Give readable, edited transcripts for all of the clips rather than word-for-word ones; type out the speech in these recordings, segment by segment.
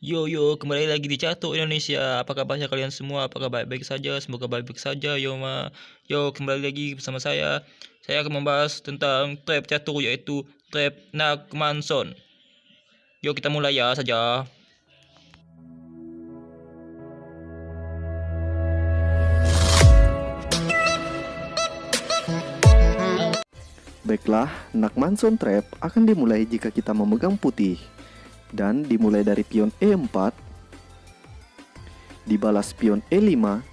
Yo, kembali lagi di Catur Indonesia. Apa kabarnya kalian semua? Apakah baik-baik saja? Semoga baik-baik saja. Yo, kembali lagi bersama saya. Saya akan membahas tentang trap catur, yaitu trap Nakmanson. Yo, kita mulai ya saja. Baiklah, Nakmanson Trap akan dimulai jika kita memegang putih dan dimulai dari pion E4, dibalas pion E5,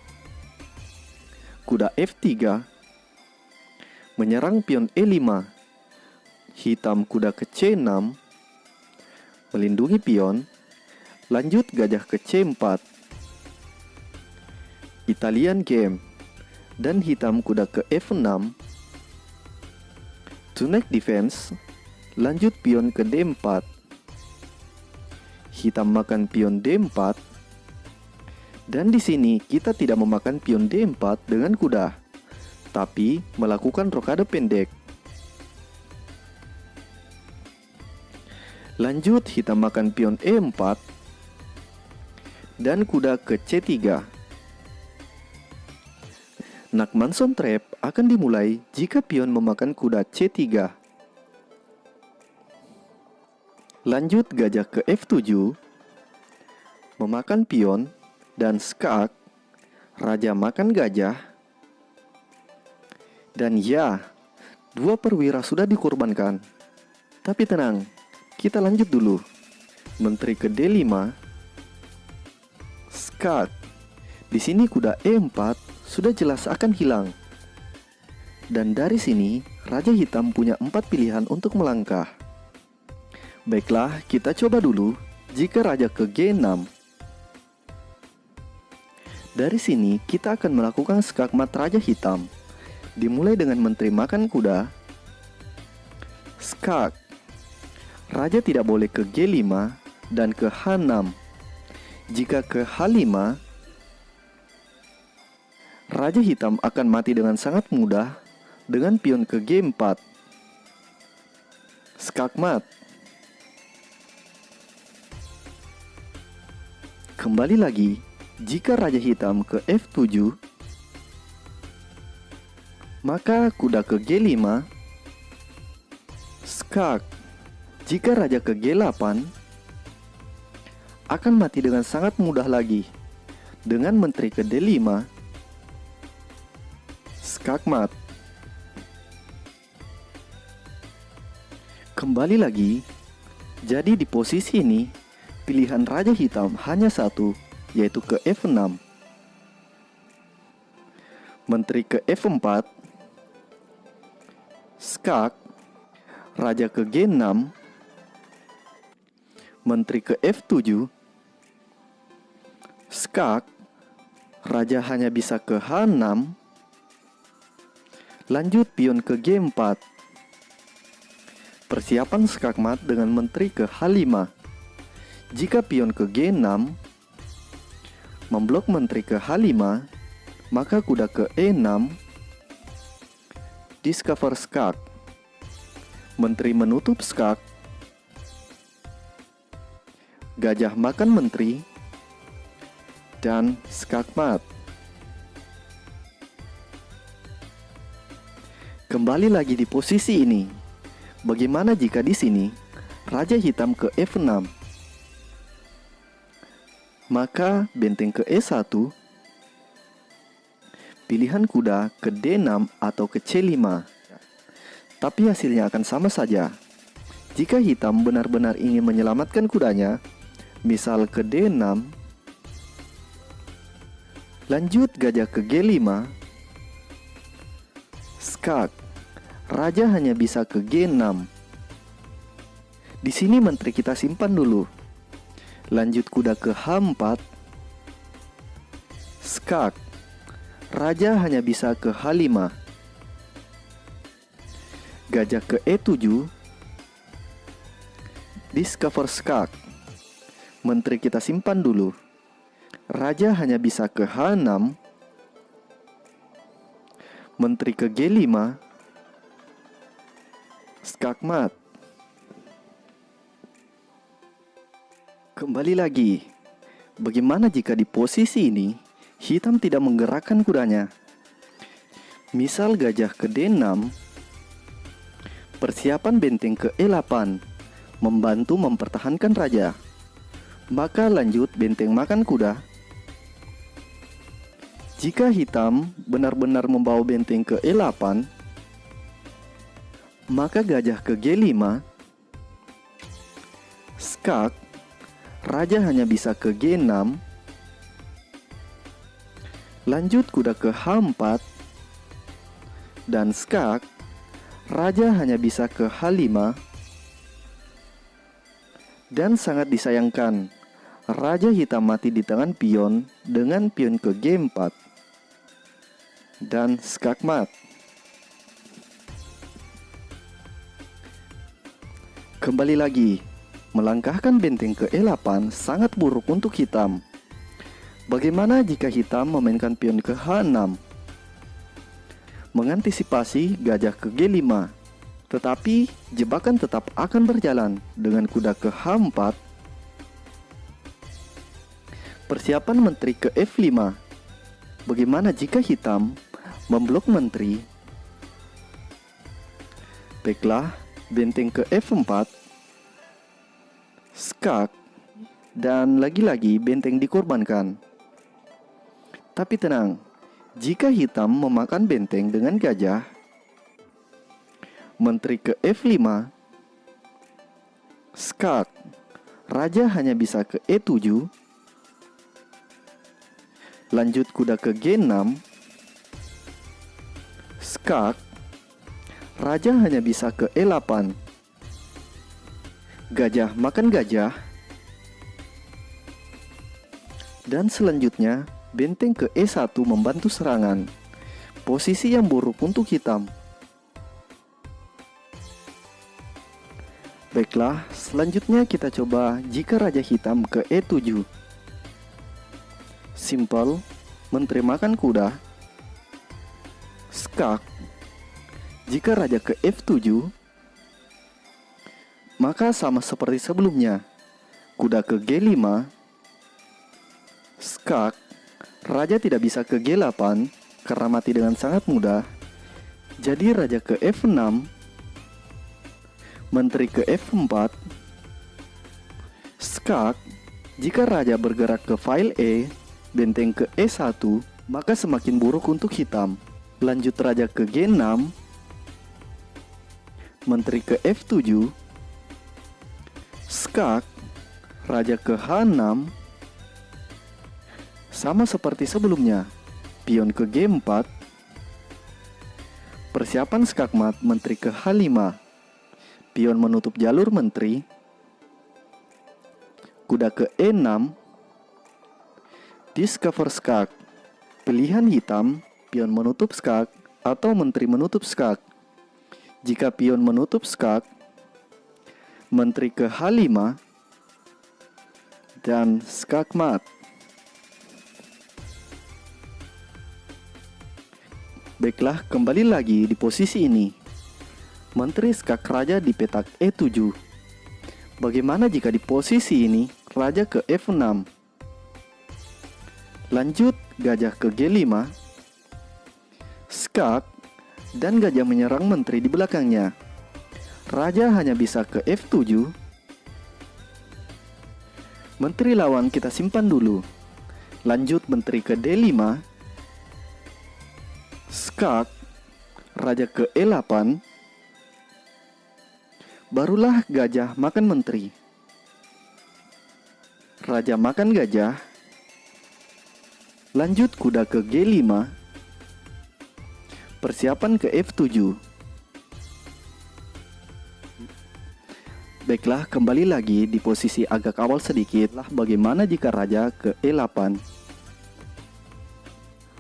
kuda F3, menyerang pion E5, hitam kuda ke C6, melindungi pion, lanjut gajah ke C4, Italian game, dan hitam kuda ke F6, to neck defense, lanjut pion ke D4, hitam makan pion D4, dan di sini kita tidak memakan pion D4 dengan kuda, tapi melakukan rokade pendek. Lanjut hitam makan pion E4 dan kuda ke C3. Nakmanson Trap akan dimulai jika pion memakan kuda C3. Lanjut gajah ke F7, memakan pion dan skak, raja makan gajah, dan ya, dua perwira sudah dikorbankan. Tapi tenang, kita lanjut dulu. Menteri ke D5, skak. Di sini kuda E4 sudah jelas akan hilang. Dan dari sini, raja hitam punya 4 pilihan untuk melangkah. Baiklah, kita coba dulu jika raja ke G6. Dari sini, kita akan melakukan skakmat raja hitam. Dimulai dengan menteri makan kuda, skak. Raja tidak boleh ke G5 dan ke H6. Jika ke H5, raja hitam akan mati dengan sangat mudah dengan pion ke G4. Skakmat. Kembali lagi, jika raja hitam ke F7, maka kuda ke G5, skak. Jika raja ke G8, akan mati dengan sangat mudah lagi dengan menteri ke D5, skakmat. Kembali lagi, jadi di posisi ini pilihan raja hitam hanya satu, yaitu ke F6. Menteri ke F4, skak, raja ke G6, menteri ke F7, skak, raja hanya bisa ke H6, lanjut pion ke G4. Persiapan skakmat dengan menteri ke H5. Jika pion ke G6, memblok menteri ke H5, maka kuda ke E6, discover skak. Menteri menutup skak, gajah makan menteri, dan skakmat. Kembali lagi di posisi ini. Bagaimana jika di sini raja hitam ke F6? Maka benteng ke E1, pilihan kuda ke D6 atau ke C5. Tapi hasilnya akan sama saja. Jika hitam benar-benar ingin menyelamatkan kudanya, misal ke D6, lanjut gajah ke G5, skak. Raja hanya bisa ke G6. Di sini menteri kita simpan dulu. Lanjut kuda ke H4, skak. Raja hanya bisa ke H5. Gajah ke E7, discover skak. Menteri kita simpan dulu. Raja hanya bisa ke H6. Menteri ke G5, skakmat. Kembali lagi, bagaimana jika di posisi ini hitam tidak menggerakkan kudanya? Misal gajah ke D6, persiapan benteng ke E8, membantu mempertahankan raja. Maka lanjut benteng makan kuda. Jika hitam benar-benar membawa benteng ke E8, maka gajah ke G5, skak, raja hanya bisa ke G6, lanjut kuda ke H4, dan skak, raja hanya bisa ke H5, dan sangat disayangkan, raja hitam mati di tangan pion dengan pion ke G4, dan skak mat. Kembali lagi, melangkahkan benteng ke E8 sangat buruk untuk hitam. Bagaimana jika hitam memainkan pion ke H6? Mengantisipasi gajah ke G5, tetapi jebakan tetap akan berjalan dengan kuda ke H4. Persiapan menteri ke F5. Bagaimana jika hitam memblok menteri? Baiklah, benteng ke F4, skak, dan lagi-lagi benteng dikorbankan. Tapi tenang, jika hitam memakan benteng dengan gajah, menteri ke F5, skak, raja hanya bisa ke E7, lanjut kuda ke G6, skak, raja hanya bisa ke E8, gajah makan gajah, dan selanjutnya benteng ke E1 membantu serangan. Posisi yang buruk untuk hitam. Baiklah, selanjutnya kita coba jika raja hitam ke E7. Simple, menteri makan kuda, skak. Jika raja ke F7, maka sama seperti sebelumnya, kuda ke G5, skak, raja tidak bisa ke G8 karena mati dengan sangat mudah. Jadi raja ke F6, menteri ke F4, skak. Jika raja bergerak ke file E, benteng ke E1, maka semakin buruk untuk hitam. Lanjut raja ke G6, menteri ke F7, skak, raja ke H6, sama seperti sebelumnya, pion ke G4, persiapan skak mat, menteri ke H5, pion menutup jalur menteri, kuda ke E6, discover skak, pilihan hitam, pion menutup skak atau menteri menutup skak. Jika pion menutup skak, menteri ke H5, dan skak mat. Baiklah, kembali lagi di posisi ini. Menteri skak raja di petak E7. Bagaimana jika di posisi ini raja ke F6? Lanjut gajah ke G5, skak, dan gajah menyerang menteri di belakangnya. Raja hanya bisa ke F7. Menteri lawan kita simpan dulu. Lanjut menteri ke D5, skak, raja ke E8. Barulah gajah makan menteri. Raja makan gajah. Lanjut kuda ke G5. Persiapan ke F7. Baiklah, kembali lagi di posisi agak awal sedikit. Bagaimana jika raja ke E8?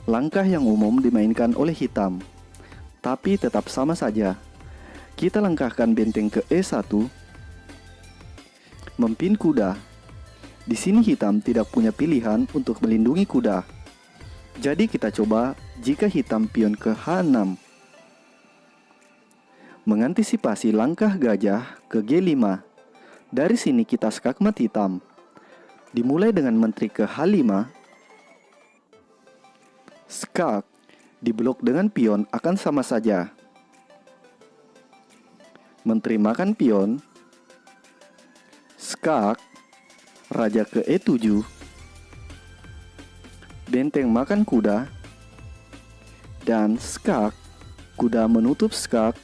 Langkah yang umum dimainkan oleh hitam, tapi tetap sama saja. Kita langkahkan benteng ke E1, mempin kuda. Di sini hitam tidak punya pilihan untuk melindungi kuda. Jadi kita coba jika hitam pion ke H6. Mengantisipasi langkah gajah ke G5. Dari sini kita skak mat hitam. dimulai dengan menteri ke H5, skak diblok dengan pion akan sama saja. Menteri makan pion, skak, raja ke E7, benteng makan kuda, dan skak, kuda menutup skak.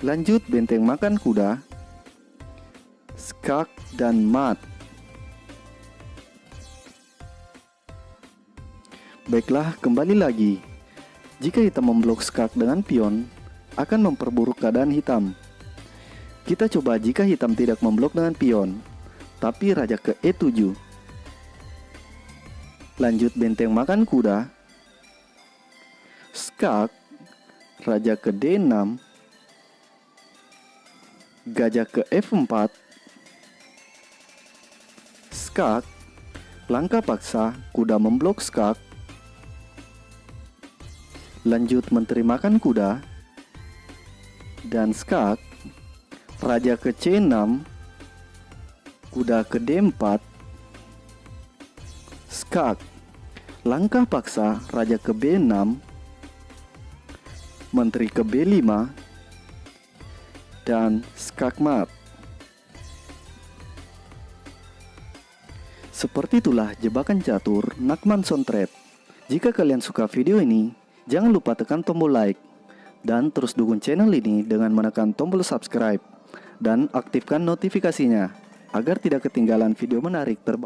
Lanjut benteng makan kuda, skak, dan mat. Baiklah, kembali lagi. Jika hitam memblok skak dengan pion, akan memperburuk keadaan hitam. Kita coba jika hitam tidak memblok dengan pion, tapi raja ke E7. Lanjut benteng makan kuda, skak, raja ke D6, gajah ke F4, skak, langkah paksa, kuda memblok skak. Lanjut menteri makan kuda, dan skak, raja ke C6, kuda ke D4, skak, langkah paksa, raja ke B6, menteri ke B5, dan skak mat. Seperti itulah jebakan catur Nachmanson Trap. Jika kalian suka video ini, jangan lupa tekan tombol like dan terus dukung channel ini dengan menekan tombol subscribe dan aktifkan notifikasinya agar tidak ketinggalan video menarik terbaru.